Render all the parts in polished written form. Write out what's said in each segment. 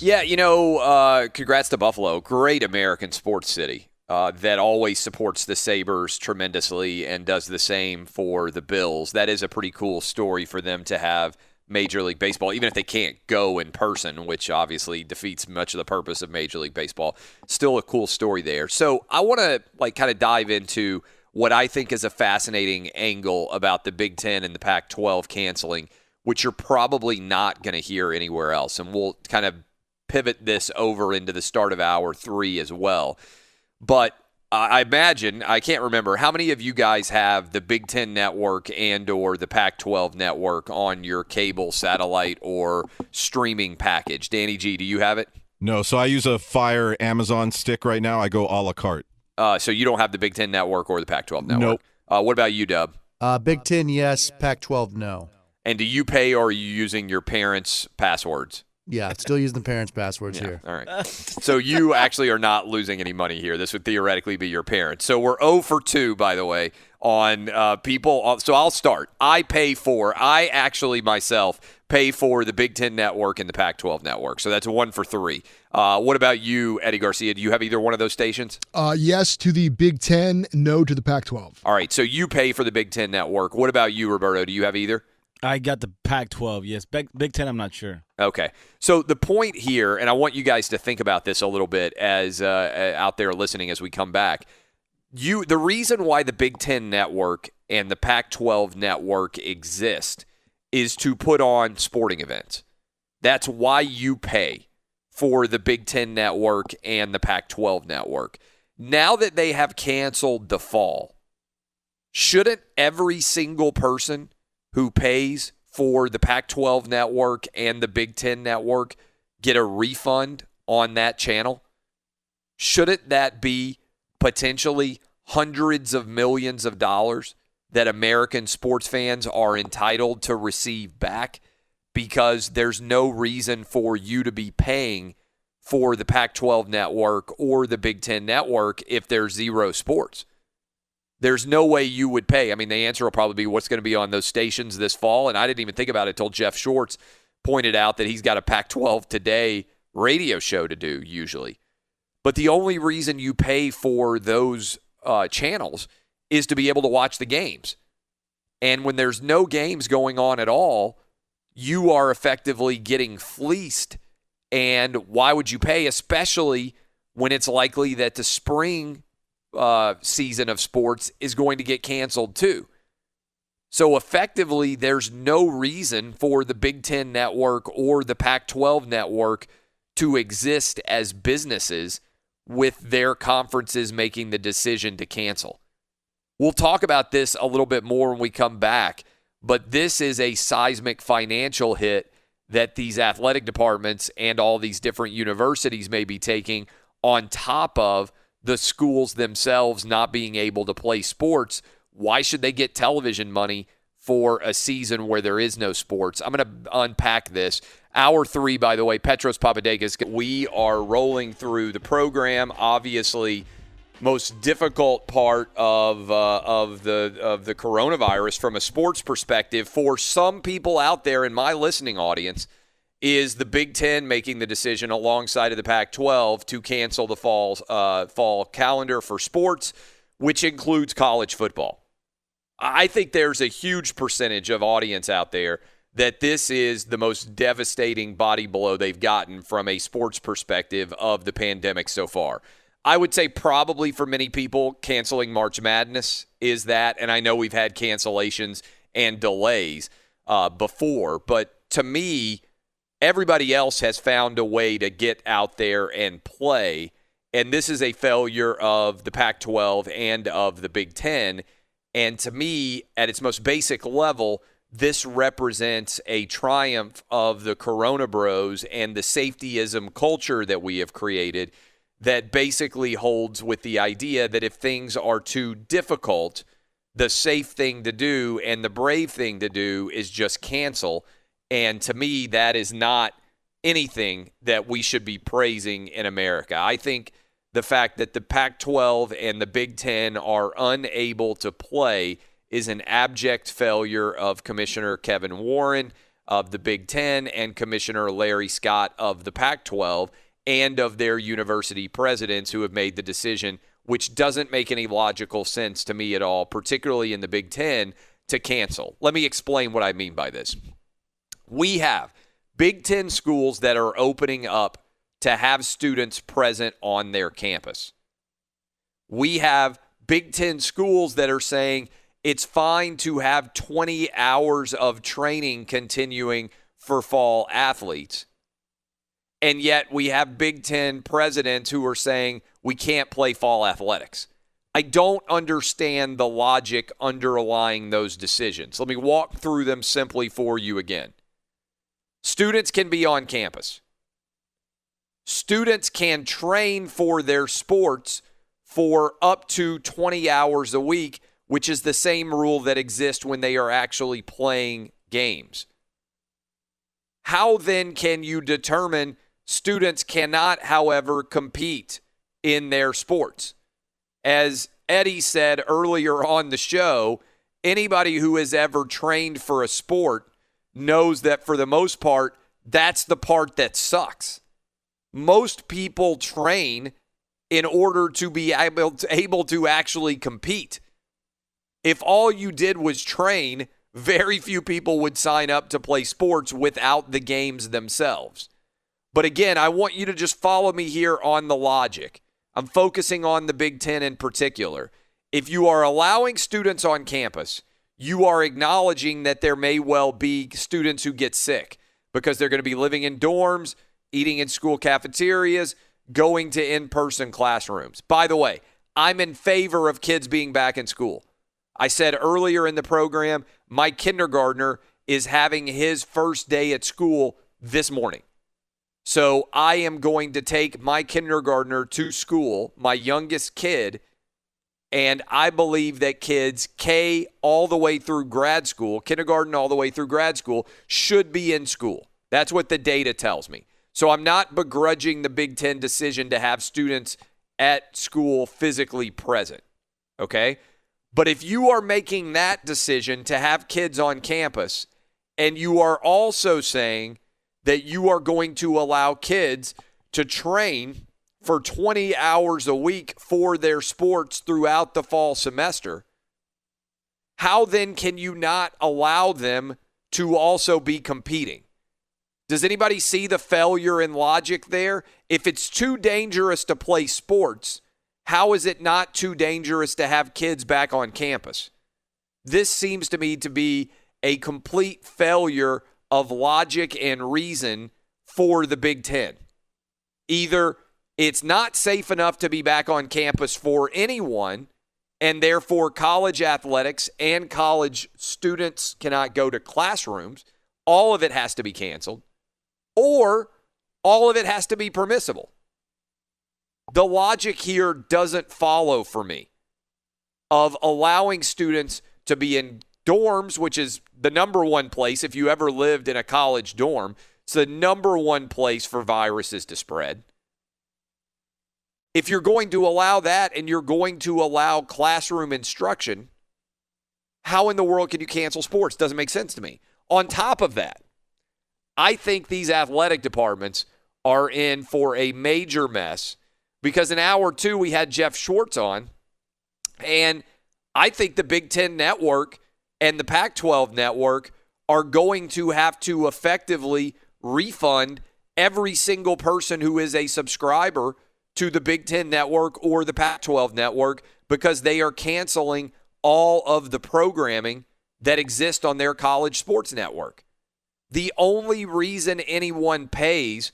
Yeah, congrats to Buffalo. Great American sports city that always supports the Sabres tremendously and does the same for the Bills. That is a pretty cool story for them to have Major League Baseball, even if they can't go in person, which obviously defeats much of the purpose of Major League Baseball. Still a cool story there. So I want to kind of dive into what I think is a fascinating angle about the Big Ten and the Pac-12 canceling, which you're probably not going to hear anywhere else. And we'll kind of pivot this over into the start of hour 3 as well. But I imagine, I can't remember, how many of you guys have the Big Ten Network and or the Pac-12 Network on your cable, satellite, or streaming package? Danny G, do you have it? No, so I use a Fire Amazon stick right now. I go a la carte. So you don't have the Big Ten Network or the Pac-12 Network? Nope. What about you, Dub? Big Ten, yes. Pac-12, no. And do you pay or are you using your parents' passwords? Yeah, still using the parents' passwords here. All right. So you actually are not losing any money here. This would theoretically be your parents. So we're 0 for 2, by the way, on people. So I'll start. I actually myself pay for the Big Ten Network and the Pac-12 Network. So that's 1 for 3. What about you, Eddie Garcia? Do you have either one of those stations? Yes to the Big Ten, no to the Pac-12. All right. So you pay for the Big Ten Network. What about you, Roberto? Do you have either? I got the Pac-12, yes. Big Ten, I'm not sure. Okay. So the point here, and I want you guys to think about this a little bit as out there listening as we come back. The reason why the Big Ten Network and the Pac-12 Network exist is to put on sporting events. That's why you pay for the Big Ten Network and the Pac-12 Network. Now that they have canceled the fall, shouldn't every single person who pays for the Pac-12 Network and the Big Ten Network get a refund on that channel? Shouldn't that be potentially hundreds of millions of dollars that American sports fans are entitled to receive back? Because there's no reason for you to be paying for the Pac-12 Network or the Big Ten Network if there's zero sports. There's no way you would pay. I mean, the answer will probably be what's going to be on those stations this fall. And I didn't even think about it until Jeff Schwartz pointed out that he's got a Pac-12 Today radio show to do usually. But the only reason you pay for those channels is to be able to watch the games. And when there's no games going on at all, you are effectively getting fleeced. And why would you pay, especially when it's likely that the spring season of sports is going to get canceled too? So effectively, there's no reason for the Big Ten Network or the Pac-12 Network to exist as businesses with their conferences making the decision to cancel. We'll talk about this a little bit more when we come back, but this is a seismic financial hit that these athletic departments and all these different universities may be taking on top of the schools themselves not being able to play sports. Why should they get television money for a season where there is no sports? I'm going to unpack this. Hour 3, by the way, Petros Papadakis. We are rolling through the program. Obviously, most difficult part of the coronavirus from a sports perspective for some people out there in my listening audience is the Big Ten making the decision alongside of the Pac-12 to cancel the fall calendar for sports, which includes college football. I think there's a huge percentage of audience out there that this is the most devastating body blow they've gotten from a sports perspective of the pandemic so far. I would say probably for many people, canceling March Madness is that, and I know we've had cancellations and delays before, but to me, everybody else has found a way to get out there and play, and this is a failure of the Pac-12 and of the Big Ten. And to me, at its most basic level, this represents a triumph of the Corona Bros and the safetyism culture that we have created that basically holds with the idea that if things are too difficult, the safe thing to do and the brave thing to do is just cancel. And to me, that is not anything that we should be praising in America. I think the fact that the Pac-12 and the Big Ten are unable to play is an abject failure of Commissioner Kevin Warren. of the Big Ten and Commissioner Larry Scott of the Pac-12 and of their university presidents who have made the decision, which doesn't make any logical sense to me at all, particularly in the Big Ten, to cancel. Let me explain what I mean by this. We have Big Ten schools that are opening up to have students present on their campus. We have Big Ten schools that are saying it's fine to have 20 hours of training continuing for fall athletes. And yet we have Big Ten presidents who are saying we can't play fall athletics. I don't understand the logic underlying those decisions. Let me walk through them simply for you again. Students can be on campus. Students can train for their sports for up to 20 hours a week, which is the same rule that exists when they are actually playing games. How then can you determine students cannot, however, compete in their sports? As Eddie said earlier on the show, anybody who has ever trained for a sport knows that for the most part, that's the part that sucks. Most people train in order to be able to actually compete. If all you did was train, very few people would sign up to play sports without the games themselves. But again, I want you to just follow me here on the logic. I'm focusing on the Big Ten in particular. If you are allowing students on campus, you are acknowledging that there may well be students who get sick because they're going to be living in dorms, eating in school cafeterias, going to in-person classrooms. By the way, I'm in favor of kids being back in school. I said earlier in the program, my kindergartner is having his first day at school this morning. So I am going to take my kindergartner to school, my youngest kid, and I believe that kids K all the way through grad school, kindergarten all the way through grad school, should be in school. That's what the data tells me. So I'm not begrudging the Big Ten decision to have students at school physically present, okay? But if you are making that decision to have kids on campus and you are also saying that you are going to allow kids to train for 20 hours a week for their sports throughout the fall semester, how then can you not allow them to also be competing? Does anybody see the failure in logic there? If it's too dangerous to play sports, how is it not too dangerous to have kids back on campus? This seems to me to be a complete failure of logic and reason for the Big Ten. Either it's not safe enough to be back on campus for anyone, and therefore college athletics and college students cannot go to classrooms. All of it has to be canceled. Or all of it has to be permissible. The logic here doesn't follow for me of allowing students to be in dorms, which is the number one place. If you ever lived in a college dorm, it's the number one place for viruses to spread. If you're going to allow that and you're going to allow classroom instruction, how in the world can you cancel sports? Doesn't make sense to me. On top of that, I think these athletic departments are in for a major mess because in hour two we had Jeff Schwartz on, and I think the Big Ten Network and the Pac-12 Network are going to have to effectively refund every single person who is a subscriber to the Big Ten Network or the Pac-12 Network because they are canceling all of the programming that exists on their college sports network. The only reason anyone pays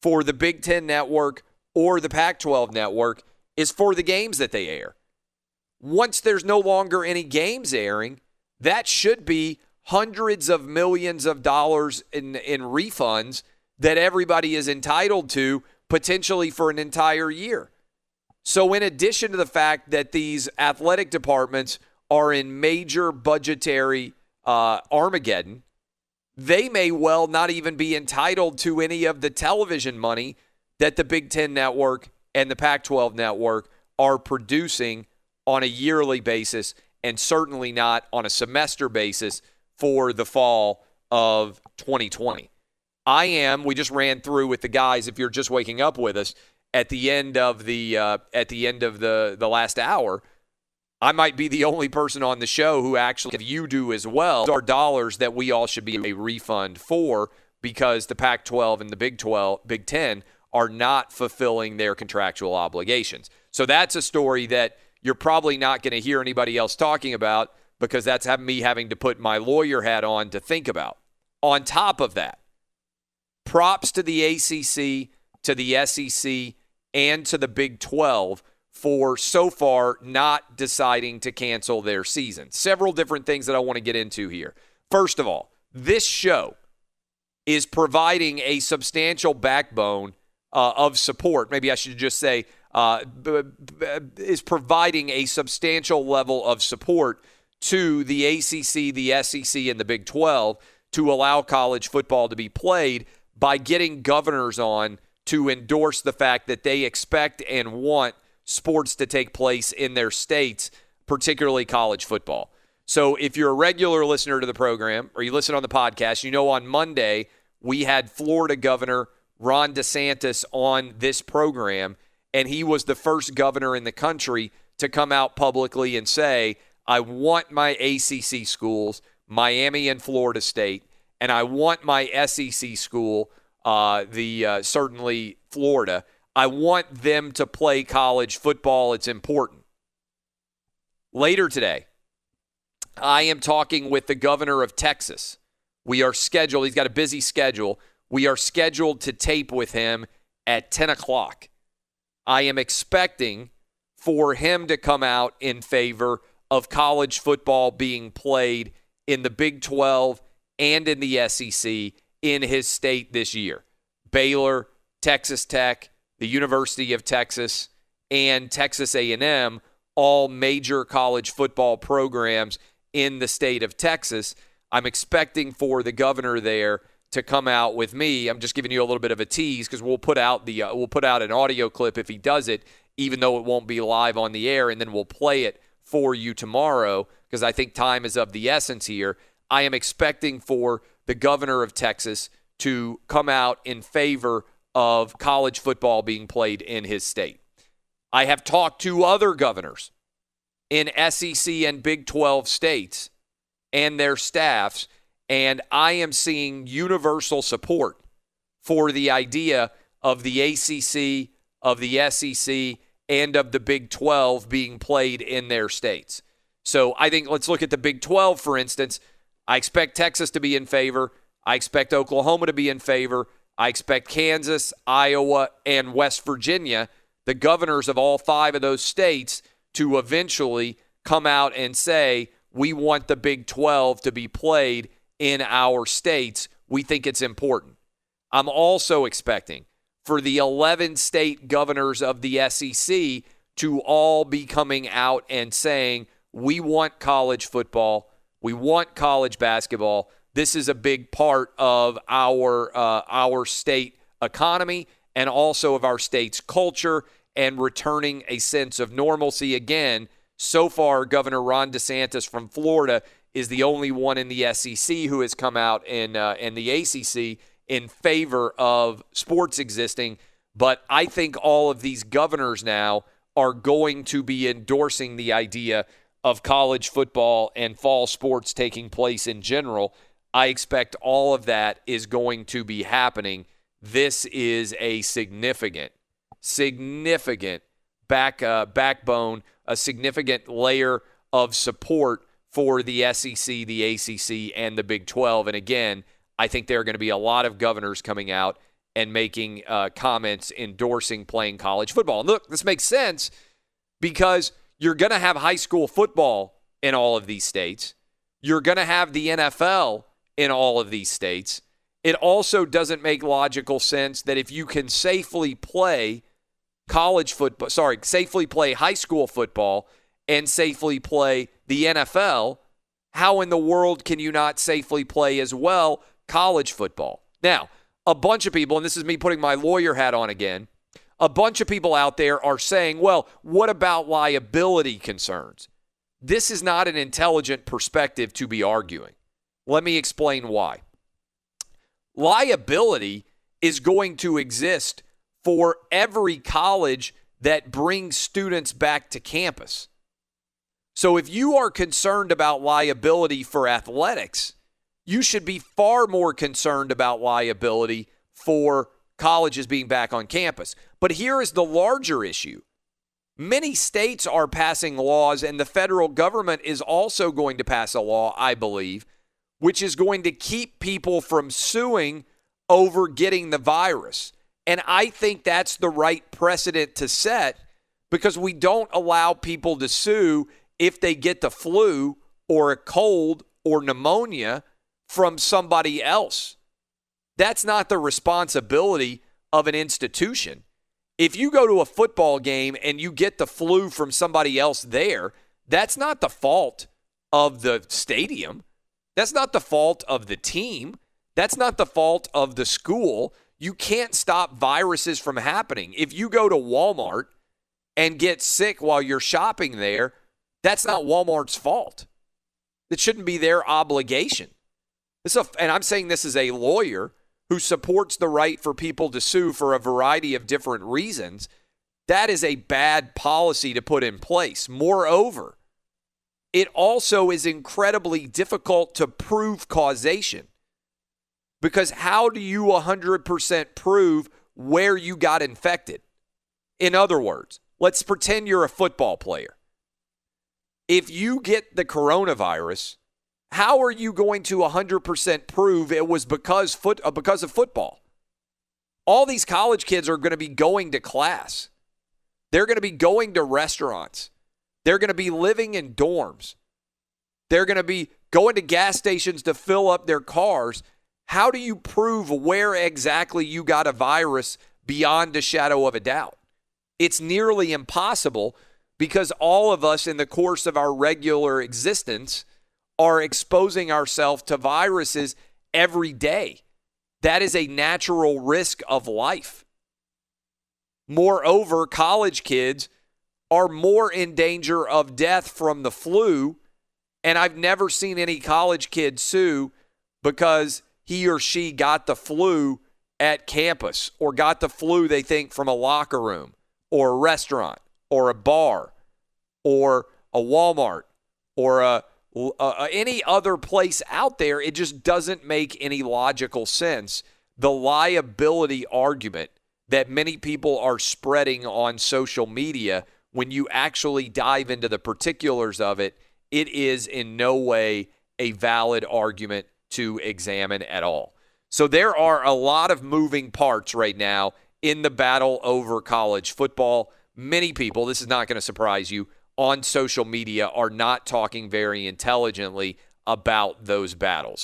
for the Big Ten Network or the Pac-12 Network is for the games that they air. Once there's no longer any games airing, that should be hundreds of millions of dollars in refunds that everybody is entitled to potentially for an entire year. So in addition to the fact that these athletic departments are in major budgetary Armageddon, they may well not even be entitled to any of the television money that the Big Ten Network and the Pac-12 Network are producing on a yearly basis, and certainly not on a semester basis for the fall of 2020. We just ran through with the guys, if you're just waking up with us, at the end of the last hour, I might be the only person on the show who actually, if you do as well, are dollars that we all should be a refund for because the Pac-12 and the Big Ten are not fulfilling their contractual obligations. So that's a story that you're probably not going to hear anybody else talking about because that's me having to put my lawyer hat on to think about. On top of that, props to the ACC, to the SEC, and to the Big 12 for so far not deciding to cancel their season. Several different things that I want to get into here. First of all, this show is providing a substantial backbone of support. Maybe I should just say is providing a substantial level of support to the ACC, the SEC, and the Big 12 to allow college football to be played by getting governors on to endorse the fact that they expect and want sports to take place in their states, particularly college football. So if you're a regular listener to the program or you listen on the podcast, you know on Monday we had Florida Governor Ron DeSantis on this program, and he was the first governor in the country to come out publicly and say, I want my ACC schools, Miami and Florida State, and I want my SEC school, certainly Florida, I want them to play college football. It's important. Later today, I am talking with the governor of Texas. We are scheduled. He's got a busy schedule. We are scheduled to tape with him at 10 o'clock. I am expecting for him to come out in favor of college football being played in the Big 12 and in the SEC in his state this year. Baylor, Texas Tech, the University of Texas, and Texas A&M, all major college football programs in the state of Texas. I'm expecting for the governor there to come out with me. I'm just giving you a little bit of a tease because we'll put out an audio clip if he does it, even though it won't be live on the air, and then we'll play it for you tomorrow because I think time is of the essence here. I am expecting for the governor of Texas to come out in favor of college football being played in his state. I have talked to other governors in SEC and Big 12 states and their staffs, and I am seeing universal support for the idea of the ACC, of the SEC, and of the Big 12 being played in their states. So I think let's look at the Big 12, for instance. I expect Texas to be in favor. I expect Oklahoma to be in favor. I expect Kansas, Iowa, and West Virginia, the governors of all 5 of those states, to eventually come out and say, we want the Big 12 to be played in our states. We think it's important. I'm also expecting for the 11 state governors of the SEC to all be coming out and saying, we want college football. We want college basketball. This is a big part of our state economy and also of our state's culture and returning a sense of normalcy. Again, so far, Governor Ron DeSantis from Florida is the only one in the SEC who has come out in the ACC in favor of sports existing. But I think all of these governors now are going to be endorsing the idea of college football and fall sports taking place in general. I expect all of that is going to be happening. This is a significant backbone, a significant layer of support for the SEC, the ACC, and the Big 12. And again, I think there are going to be a lot of governors coming out and making comments endorsing playing college football. And look, this makes sense because you're going to have high school football in all of these states. You're going to have the NFL in all of these states. It also doesn't make logical sense that if you can safely play safely play high school football and safely play the NFL, how in the world can you not safely play as well college football? Now, a bunch of people, and this is me putting my lawyer hat on again, a bunch of people out there are saying, well, what about liability concerns? This is not an intelligent perspective to be arguing. Let me explain why. Liability is going to exist for every college that brings students back to campus. So if you are concerned about liability for athletics, you should be far more concerned about liability for colleges being back on campus. But here is the larger issue. Many states are passing laws, and the federal government is also going to pass a law, I believe, which is going to keep people from suing over getting the virus. And I think that's the right precedent to set, because we don't allow people to sue if they get the flu or a cold or pneumonia from somebody else. That's not the responsibility of an institution. If you go to a football game and you get the flu from somebody else there, that's not the fault of the stadium. That's not the fault of the team. That's not the fault of the school. You can't stop viruses from happening. If you go to Walmart and get sick while you're shopping there, that's not Walmart's fault. It shouldn't be their obligation. And I'm saying this as a lawyer who supports the right for people to sue for a variety of different reasons. That is a bad policy to put in place. Moreover, it also is incredibly difficult to prove causation, because how do you 100% prove where you got infected? In other words, let's pretend you're a football player. If you get the coronavirus, how are you going to 100% prove it was because of football? All these college kids are going to be going to class. They're going to be going to restaurants. They're going to be living in dorms. They're going to be going to gas stations to fill up their cars. How do you prove where exactly you got a virus beyond a shadow of a doubt? It's nearly impossible, because all of us in the course of our regular existence are exposing ourselves to viruses every day. That is a natural risk of life. Moreover, college kids are more in danger of death from the flu, and I've never seen any college kid sue because he or she got the flu at campus, or got the flu, they think, from a locker room or a restaurant or a bar or a Walmart or any other place out there. It just doesn't make any logical sense. The liability argument that many people are spreading on social media, when you actually dive into the particulars of it, it is in no way a valid argument to examine at all. So there are a lot of moving parts right now in the battle over college football. Many people, this is not going to surprise you, on social media are not talking very intelligently about those battles.